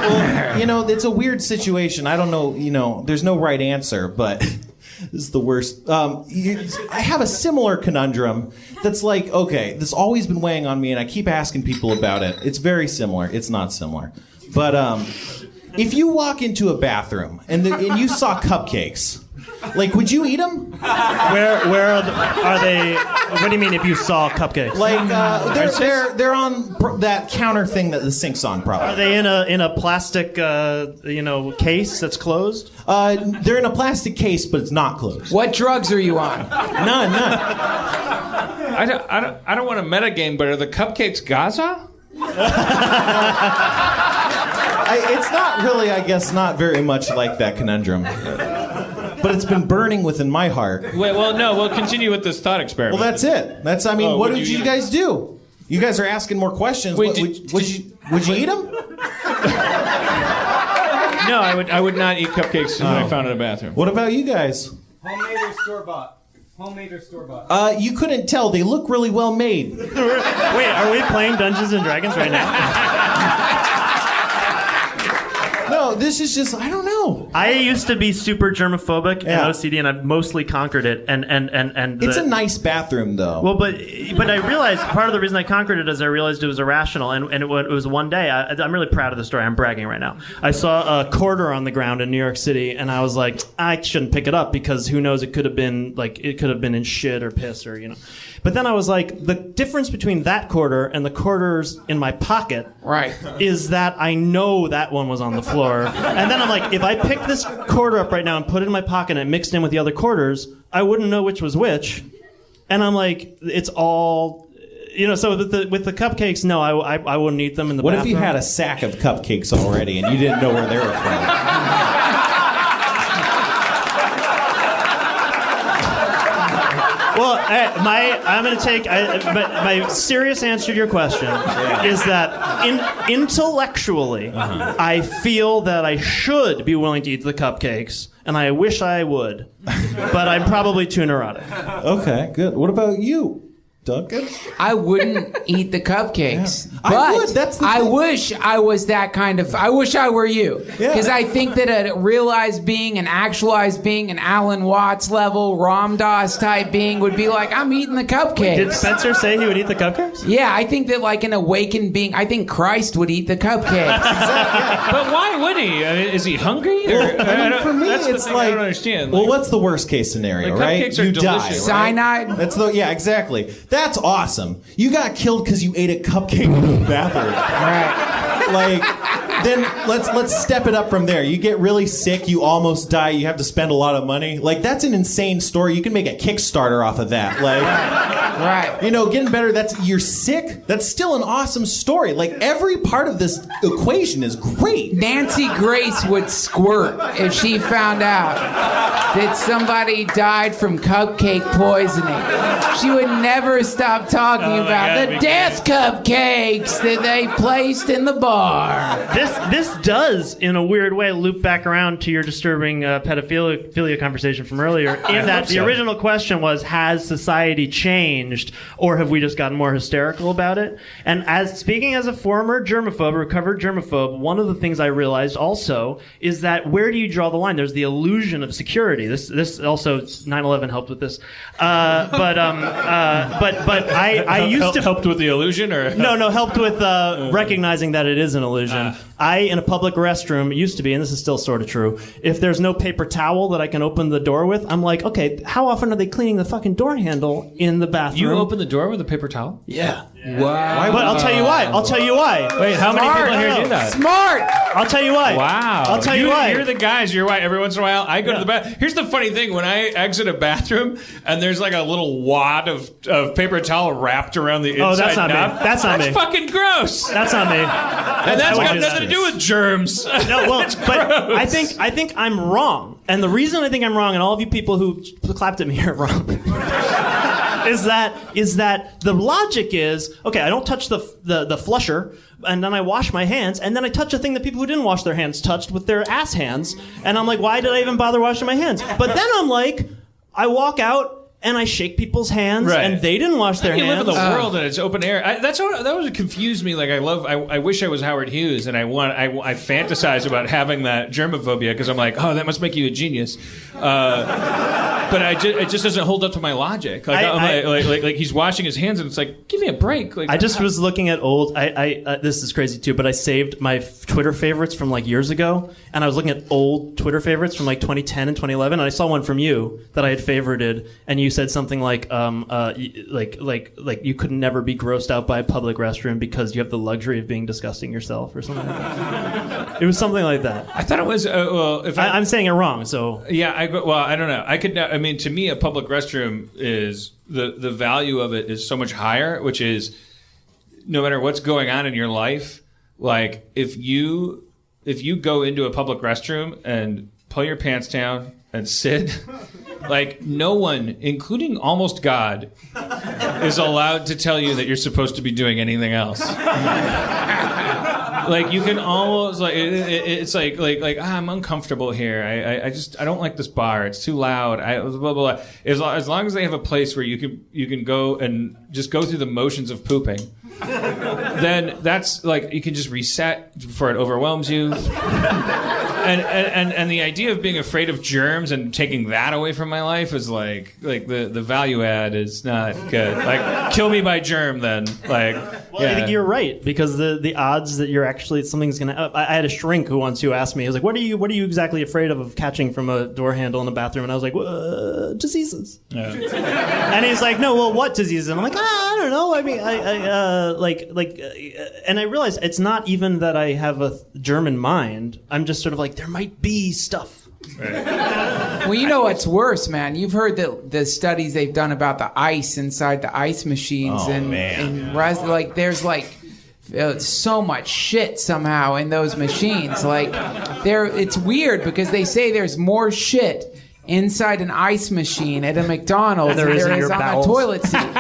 Well, it's a weird situation. I don't know, there's no right answer, but this is the worst. I have a similar conundrum that's like, okay, this has always been weighing on me, and I keep asking people about it. It's very similar. It's not similar. But if you walk into a bathroom and you saw cupcakes, like, would you eat them? Where are they? What do you mean if you saw cupcakes? Like, they're on that counter thing that the sink's on, probably. Are they in a plastic, case that's closed? They're in a plastic case, but it's not closed. What drugs are you on? None. I don't want to metagame, but are the cupcakes Gaza? It's not really, I guess, not very much like that conundrum. But it's been burning within my heart. We'll continue with this thought experiment. Well, that's it. What did you guys do? You guys are asking more questions. Would you eat them? No, I would not eat cupcakes when I found in a bathroom. What about you guys? Homemade or store-bought? You couldn't tell. They look really well made. Wait, are we playing Dungeons and Dragons right now? No, this is just, I don't know. I used to be super germophobic and OCD, and I've mostly conquered it. And it's a nice bathroom, though. Well, but I realized part of the reason I conquered it is I realized it was irrational. And it was one day. I'm really proud of the story. I'm bragging right now. I saw a quarter on the ground in New York City, and I was like, I shouldn't pick it up because who knows? It could have been in shit or piss or But then I was like, the difference between that quarter and the quarters in my pocket, is that I know that one was on the floor. And then I'm like, if I pick this quarter up right now and put it in my pocket and it mixed in with the other quarters, I wouldn't know which was which. And I'm like, it's all, so with the cupcakes, no, I wouldn't eat them in the bathroom. What if you had a sack of cupcakes already and you didn't know where they were from? Well, my serious answer to your question is that intellectually, I feel that I should be willing to eat the cupcakes, and I wish I would, but I'm probably too neurotic. Okay, good. What about you, Duncan? I wouldn't eat the cupcakes. Yeah. But I would. That's the thing. wish I was that kind of... I wish I were you. Because I think that a realized being, an actualized being, an Alan Watts level, Ram Dass type being would be like, I'm eating the cupcakes. Did Spencer say he would eat the cupcakes? Yeah, I think that like an awakened being... I think Christ would eat the cupcakes. But why would he? I mean, is he hungry? For me, it's like... I don't understand. Well, what's the worst case scenario, right? Cupcakes are delicious. Die, right? Cyanide? Yeah, exactly. That's awesome. You got killed because you ate a cupcake in the bathroom. Right. Like, then let's step it up from there. You get really sick, you almost die, you have to spend a lot of money. Like, that's an insane story. You can make a Kickstarter off of that. Like, right. Getting better, you're sick. That's still an awesome story. Like, every part of this equation is great. Nancy Grace would squirt if she found out that somebody died from cupcake poisoning. She would never stop talking about the death cupcakes that they placed in the bar. This does, in a weird way, loop back around to your disturbing pedophilia conversation from earlier, in that the original question was, has society changed, or have we just gotten more hysterical about it? And speaking as a former germaphobe, recovered germaphobe, one of the things I realized also is that where do you draw the line? There's the illusion of security. This also, 9/11 helped with this. But I used to... Helped with the illusion, or? No, helped with recognizing that it is an illusion. In a public restroom, it used to be, and this is still sort of true, if there's no paper towel that I can open the door with, I'm like, okay, how often are they cleaning the fucking door handle in the bathroom? You open the door with a paper towel? Yeah. Wow. But I'll tell you why. Wait, how many people here do that? Smart! I'll tell you why. Wow. I'll tell you why. You're the guys, you're right. Every once in a while, I go to the bathroom. Here's the funny thing. When I exit a bathroom, and there's like a little wad of paper towel wrapped around the inside. Oh, that's not knob. me. That's not me. That's fucking gross. That's not me. And that's got nothing to do with germs. No, well, but I think I'm wrong. And the reason I think I'm wrong, and all of you people who clapped at me are wrong, is that the logic is, okay, I don't touch the flusher, and then I wash my hands, and then I touch a thing that people who didn't wash their hands touched with their ass hands, and I'm like, why did I even bother washing my hands? But then I'm like, I walk out, and I shake people's hands, Right. and they didn't wash their You hands. live in the world and it's open air. That would confuse me. Like I wish I was Howard Hughes, and I fantasize about having that germophobia because I'm like, oh, that must make you a genius. But it just doesn't hold up to my logic. Like he's washing his hands, and it's like, give me a break. Like, I just was looking at old. This is crazy too, but I saved my Twitter favorites from like years ago, and I was looking at old Twitter favorites from like 2010 and 2011, and I saw one from you that I had favorited, and you said something like you could never be grossed out by a public restroom because you have the luxury of being disgusting yourself, or something like that. It was something like that. I thought it was I'm saying it wrong, so yeah. I don't know. I mean, to me, a public restroom is the value of it is so much higher, which is no matter what's going on in your life. Like if you go into a public restroom and pull your pants down and sit, like no one, including almost God, is allowed to tell you that you're supposed to be doing anything else. Like you can almost like it's like I'm uncomfortable here. I don't like this bar. It's too loud. Blah, blah, blah. As long as they have a place where you can go and just go through the motions of pooping, then that's like you can just reset before it overwhelms you. And the idea of being afraid of germs and taking that away from my life is like the value add is not good. Like kill me by germ then. Like I think you're right, because the odds that you're actually something's gonna. I had a shrink who asked me, he was like, "What are you exactly afraid of catching from a door handle in the bathroom?" And I was like, "Diseases." Yeah. And he's like, "No, well, what diseases?" And I'm like, I don't know. I mean, and I realized it's not even that I have a German mind. I'm just sort of like, there might be stuff. Right. Well, you know what's worse, man? You've heard the studies they've done about the ice inside the ice machines, like there's like so much shit somehow in those machines. Like it's weird because they say there's more shit inside an ice machine at a McDonald's than there is on a toilet seat.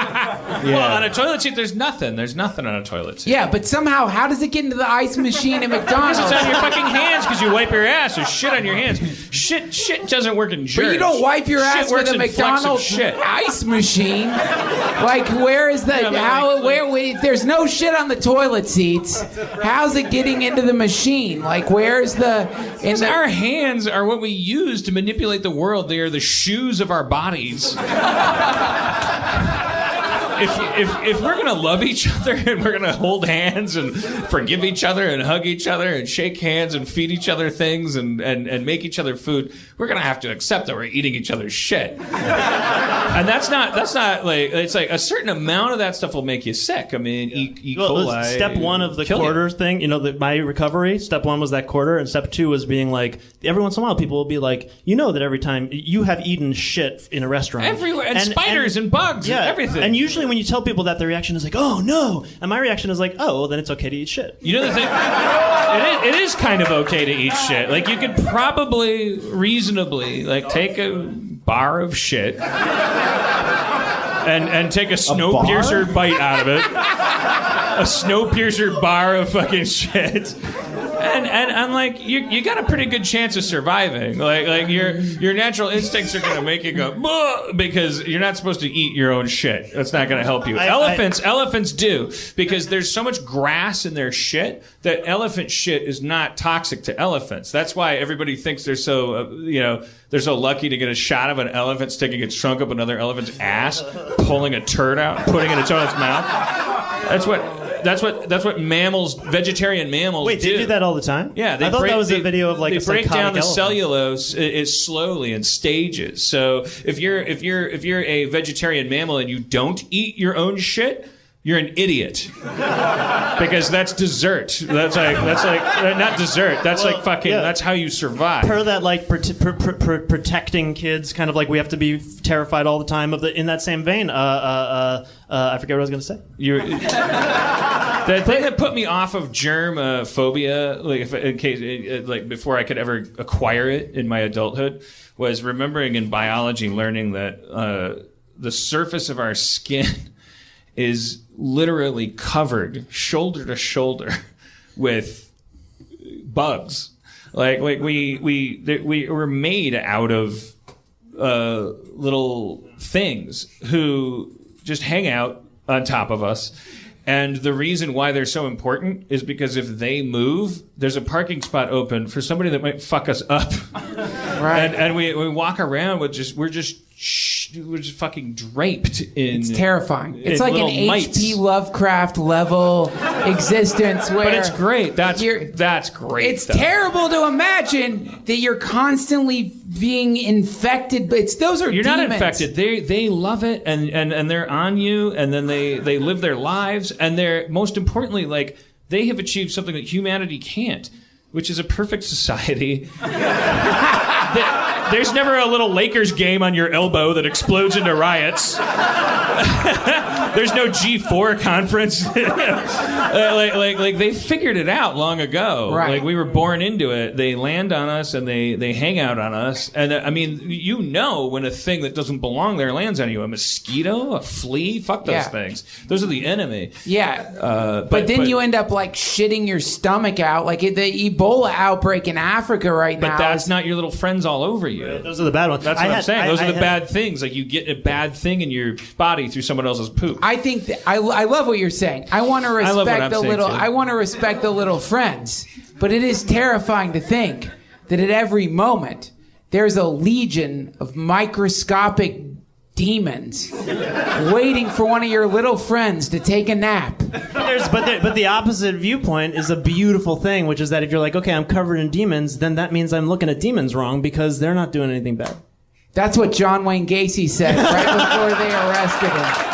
Well, on a toilet seat, there's nothing. There's nothing on a toilet seat. Yeah, but somehow, how does it get into the ice machine at McDonald's? It's on your fucking hands because you wipe your ass. There's shit on your hands. Shit doesn't work in germs. But you don't wipe your ass with a McDonald's ice machine. Like, where is the there's no shit on the toilet seats. How's it getting into the machine? Like, where's our hands are what we use to manipulate the world. They are the shoes of our bodies. If we're gonna love each other and we're gonna hold hands and forgive each other and hug each other and shake hands and feed each other things and make each other food, we're gonna have to accept that we're eating each other's shit. And that's not like, it's like a certain amount of that stuff will make you sick. I mean, E. coli. Step one of the quarter thing, my recovery, step one was that quarter, and step two was being like, every once in a while people will be like, that every time you have eaten shit in a restaurant. Everywhere, and spiders and bugs and everything. And usually when you tell people that, their reaction is like, oh no. And my reaction is like, oh, well, then it's okay to eat shit. You know the thing? It is kind of okay to eat shit. Like, you could probably reasonably, like, take a bar of shit and take a Snowpiercer bite out of it. A Snowpiercer bar of fucking shit. And I'm like, you got a pretty good chance of surviving. Like your natural instincts are gonna make you go "Bah," because you're not supposed to eat your own shit. That's not gonna help you. Elephants do, because there's so much grass in their shit that elephant shit is not toxic to elephants. That's why everybody thinks they're so they're so lucky to get a shot of an elephant sticking its trunk up another elephant's ass, pulling a turd out, putting it in its mouth. That's what vegetarian mammals do. Wait, they do that all the time? Yeah, I thought that was a video of like they a break down the elephant. cellulose slowly in stages. So if you're a vegetarian mammal and you don't eat your own shit, you're an idiot. Because that's dessert. That's like not dessert. That's like fucking. Yeah. That's how you survive. Per that, like protecting kids, kind of like we have to be terrified all the time of the. In that same vein, I forget what I was going to say. The thing that put me off of germ phobia, like before I could ever acquire it in my adulthood, was remembering in biology learning that the surface of our skin is literally covered shoulder to shoulder with bugs. Like we were made out of little things who just hang out on top of us. And the reason why they're so important is because if they move, there's a parking spot open for somebody that might fuck us up. Right. And we walk around with we're just fucking draped in. It's terrifying. It's like an H.P. mites. Lovecraft level existence where. But it's great. That's great. It's terrible to imagine that you're constantly being infected. But those are You're demons. not infected. They love it and they're on you, and then they live their lives, and they're most importantly like they have achieved something that humanity can't, which is a perfect society. There's never a little Lakers game on your elbow that explodes into riots. There's no G4 conference. like they figured it out long ago. Right. Like we were born into it. They land on us and they hang out on us. And I mean, you know when a thing that doesn't belong there lands on you. A mosquito, a flea, fuck those things. Those are the enemy. Yeah. But then you end up like shitting your stomach out. Like the Ebola outbreak in Africa right now. But that's not your little friends all over you. Those are the bad ones. That's what I'm saying. Those are the bad things. Like you get a bad thing in your body through someone else's poop. I think I love what you're saying. I want to respect the little. Too. I want to respect the little friends. But it is terrifying to think that at every moment there's a legion of microscopic demons waiting for one of your little friends to take a nap. But the opposite viewpoint is a beautiful thing, which is that if you're like, okay, I'm covered in demons, then that means I'm looking at demons wrong because they're not doing anything bad. That's what John Wayne Gacy said right before they arrested him.